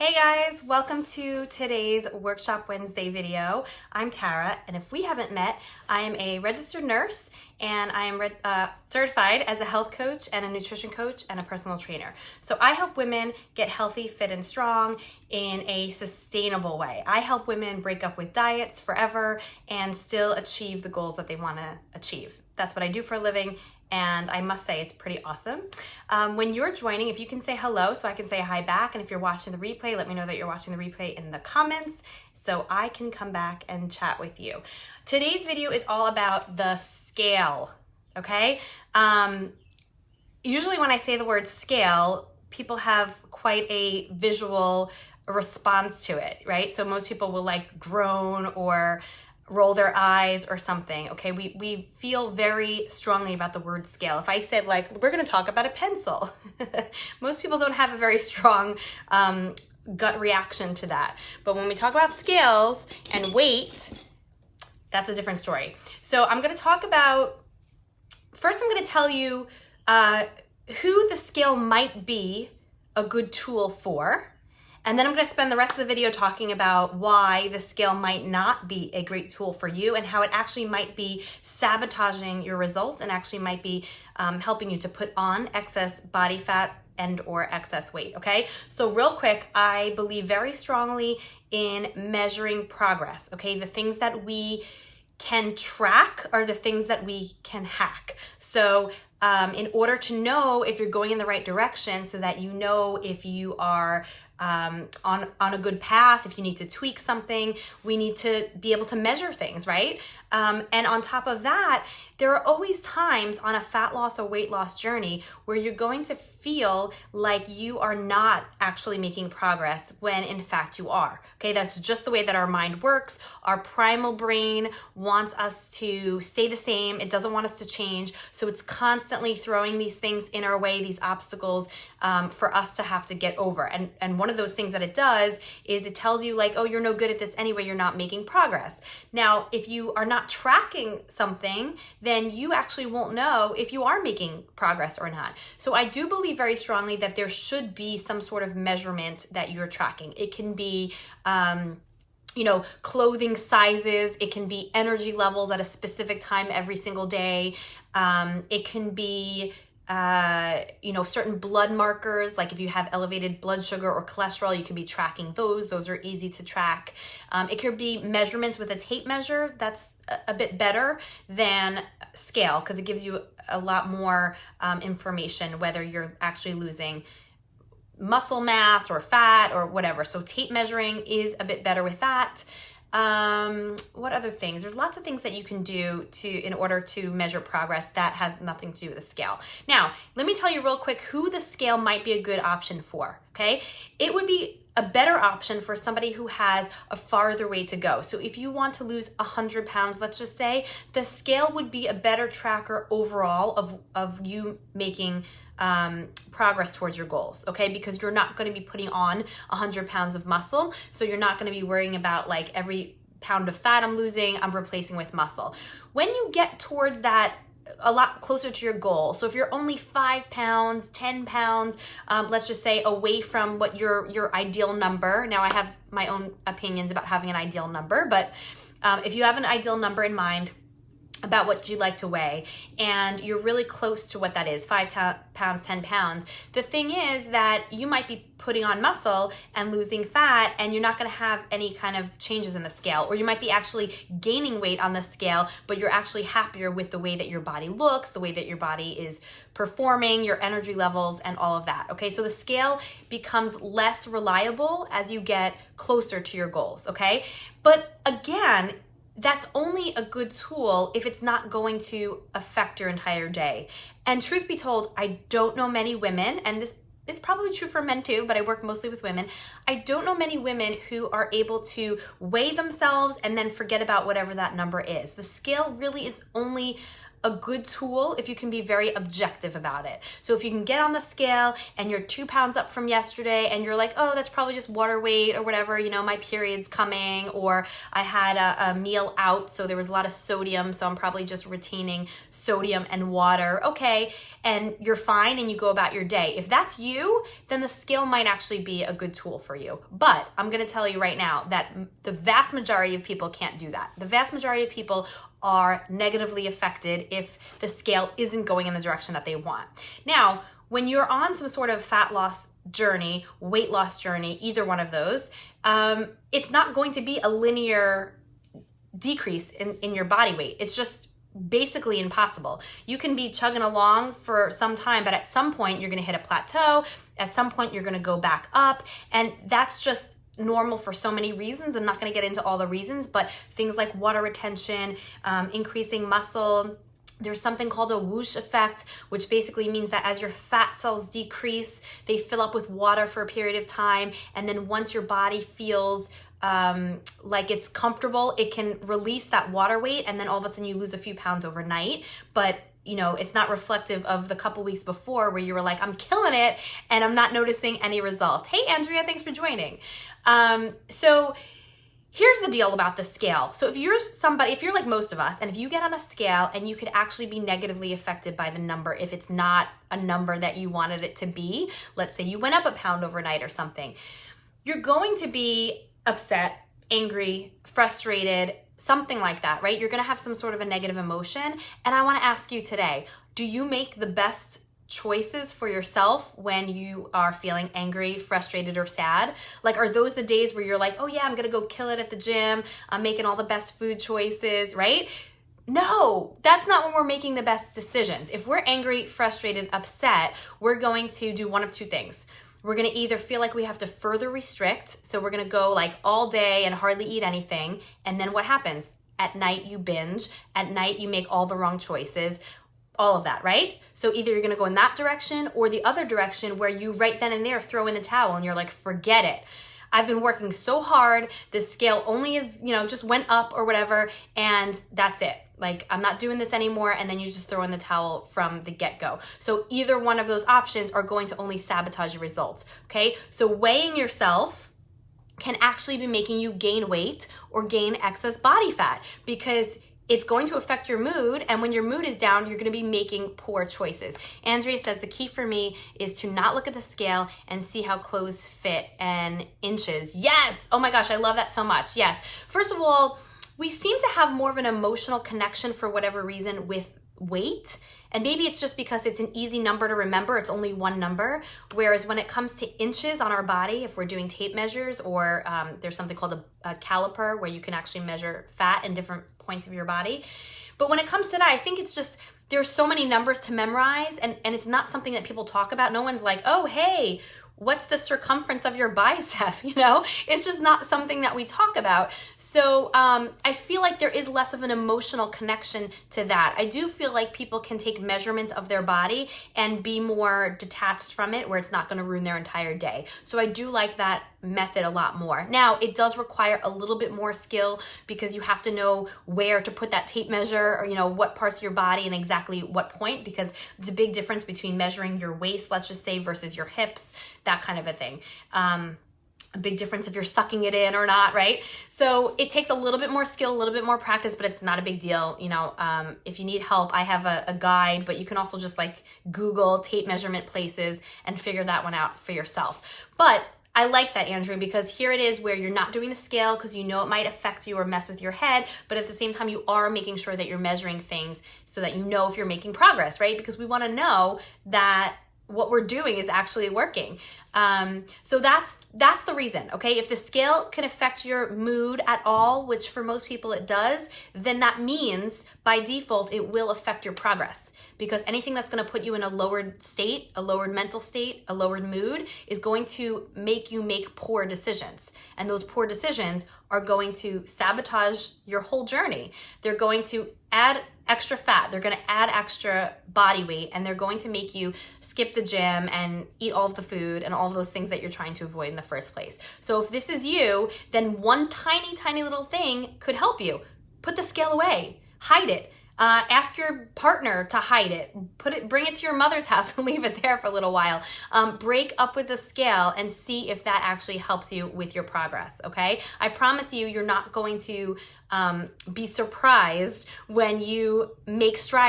Hey guys, welcome to today's Workshop Wednesday video. I'm Tara, and if we haven't met, I am a registered nurse and I am certified as a health coach and a nutrition coach and a personal trainer. So I help women get healthy, fit, and strong in a sustainable way. I help women break up with diets forever and still achieve the goals that they want to achieve. That's what I do for a living, and I must say it's pretty awesome. When you're joining, if you can say hello so I can say hi back, and if you're watching the replay, let me know that you're watching the replay in the comments so I can come back and chat with you. Today's video is all about the scale, okay? Usually when I say the word scale, people have quite a visual response to it, right? So most people will like groan or roll their eyes or something, okay? We feel very strongly about the word scale. If I said like, we're gonna talk about a pencil, most people don't have a very strong gut reaction to that. But when we talk about scales and weight, that's a different story. So I'm gonna talk about, first I'm gonna tell you who the scale might be a good tool for. And then I'm gonna spend the rest of the video talking about why the scale might not be a great tool for you and how it actually might be sabotaging your results and actually might be helping you to put on excess body fat and or excess weight, okay? So real quick, I believe very strongly in measuring progress, okay? The things that we can track are the things that we can hack. So in order to know if you're going in the right direction so that you know if you are on a good path, if you need to tweak something, we need to be able to measure things, right? And on top of that, there are always times on a fat loss or weight loss journey where you're going to feel like you are not actually making progress when in fact you are, okay? That's just the way that our mind works. Our primal brain wants us to stay the same. It doesn't want us to change. So it's constantly throwing these things in our way, these obstacles for us to have to get over. And one of those things that it does is it tells you like, oh, you're no good at this anyway, you're not making progress. Now, if you are not tracking something, then you actually won't know if you are making progress or not. So I do believe very strongly that there should be some sort of measurement that you're tracking. It can be clothing sizes, it can be energy levels at a specific time every single day. It can be certain blood markers, like if you have elevated blood sugar or cholesterol, you can be tracking those. Those are easy to track. It could be measurements with a tape measure. That's a bit better than scale because it gives you a lot more information whether you're actually losing muscle mass or fat or whatever. So tape measuring is a bit better with that. What other things? There's lots of things that you can do in order to measure progress that has nothing to do with the scale. Now, let me tell you real quick who the scale might be a good option for, okay? It would be a better option for somebody who has a farther way to go. So if you want to lose 100 pounds, let's just say, the scale would be a better tracker overall of you making progress towards your goals, okay? Because you're not going to be putting on 100 pounds of muscle, so you're not going to be worrying about like every pound of fat I'm losing, I'm replacing with muscle. When you get towards that a lot closer to your goal, so if you're only 5 pounds, 10 pounds, let's just say away from what your ideal number, now I have my own opinions about having an ideal number, but if you have an ideal number in mind, about what you'd like to weigh, and you're really close to what that is, 5 pounds, 10 pounds. The thing is that you might be putting on muscle and losing fat, and you're not gonna have any kind of changes in the scale, or you might be actually gaining weight on the scale, but you're actually happier with the way that your body looks, the way that your body is performing, your energy levels, and all of that, okay? So the scale becomes less reliable as you get closer to your goals, okay? But again, that's only a good tool if it's not going to affect your entire day. And truth be told, I don't know many women, and this is probably true for men too, but I work mostly with women. I don't know many women who are able to weigh themselves and then forget about whatever that number is. The scale really is only a good tool if you can be very objective about it. So if you can get on the scale and you're 2 pounds up from yesterday and you're like, oh, that's probably just water weight or whatever, you know, my period's coming, or I had a meal out, so there was a lot of sodium, so I'm probably just retaining sodium and water. Okay, and you're fine and you go about your day. If that's you, then the scale might actually be a good tool for you. But I'm gonna tell you right now that the vast majority of people can't do that. The vast majority of people are negatively affected if the scale isn't going in the direction that they want. Now, when you're on some sort of fat loss journey, weight loss journey, either one of those, it's not going to be a linear decrease in your body weight. It's just basically impossible. You can be chugging along for some time, but at some point you're going to hit a plateau. At some point you're going to go back up, and that's just normal for so many reasons. I'm not going to get into all the reasons, but things like water retention, increasing muscle. There's something called a whoosh effect, which basically means that as your fat cells decrease, they fill up with water for a period of time, and then once your body feels like it's comfortable, it can release that water weight, and then all of a sudden you lose a few pounds overnight. But you know, it's not reflective of the couple weeks before where you were like, I'm killing it and I'm not noticing any results. Hey, Andrea, thanks for joining. So here's the deal about the scale. So if you're like most of us, and if you get on a scale and you could actually be negatively affected by the number if it's not a number that you wanted it to be, let's say you went up a pound overnight or something, you're going to be upset, angry, frustrated, something like that, right? You're gonna have some sort of a negative emotion. And I wanna ask you today, do you make the best choices for yourself when you are feeling angry, frustrated, or sad? Like, are those the days where you're like, oh yeah, I'm gonna go kill it at the gym, I'm making all the best food choices, right? No, that's not when we're making the best decisions. If we're angry, frustrated, upset, we're going to do one of two things. We're gonna either feel like we have to further restrict, so we're gonna go like all day and hardly eat anything, and then what happens? At night you binge, at night you make all the wrong choices, all of that, right? So either you're gonna go in that direction or the other direction where you right then and there throw in the towel and you're like, forget it. I've been working so hard, this scale only is, just went up or whatever, and that's it. Like, I'm not doing this anymore, and then you just throw in the towel from the get-go. So either one of those options are going to only sabotage your results, okay? So weighing yourself can actually be making you gain weight or gain excess body fat, because it's going to affect your mood, and when your mood is down, you're gonna be making poor choices. Andrea says, the key for me is to not look at the scale and see how clothes fit and inches. Yes, oh my gosh, I love that so much, yes. First of all, we seem to have more of an emotional connection for whatever reason with weight, and maybe it's just because it's an easy number to remember, it's only one number, whereas when it comes to inches on our body, if we're doing tape measures, or there's something called a caliper where you can actually measure fat in different points of your body. But when it comes to that, I think it's just, there's so many numbers to memorize, and it's not something that people talk about. No one's like, oh, hey, what's the circumference of your bicep? It's just not something that we talk about. So I feel like there is less of an emotional connection to that. I do feel like people can take measurements of their body and be more detached from it, where it's not going to ruin their entire day. So I do like that method a lot more. Now, it does require a little bit more skill, because you have to know where to put that tape measure, or what parts of your body and exactly what point, because there's a big difference between measuring your waist, let's just say, versus your hips, that kind of a thing. A big difference if you're sucking it in or not, right? So it takes a little bit more skill, a little bit more practice, but it's not a big deal. If you need help, I have a guide, but you can also just like Google tape measurement places and figure that one out for yourself. But I like that, Andrea, because here it is where you're not doing the scale because it might affect you or mess with your head, but at the same time, you are making sure that you're measuring things so that you know if you're making progress, right? Because we want to know that what we're doing is actually working. So that's the reason, okay? If the scale can affect your mood at all, which for most people it does, then that means by default it will affect your progress, because anything that's going to put you in a lowered state, a lowered mental state, a lowered mood is going to make you make poor decisions. And those poor decisions are going to sabotage your whole journey. They're going to add extra fat, they're going to add extra body weight, and they're going to make you skip the gym and eat all of the food and all of those things that you're trying to avoid in the first place. So if this is you, then one tiny little thing could help you. Put the scale away, hide it. Ask your partner to hide it. Bring it to your mother's house and leave it there for a little while. Break up with the scale and see if that actually helps you with your progress, okay? I promise you, you're not going to be surprised when you make strides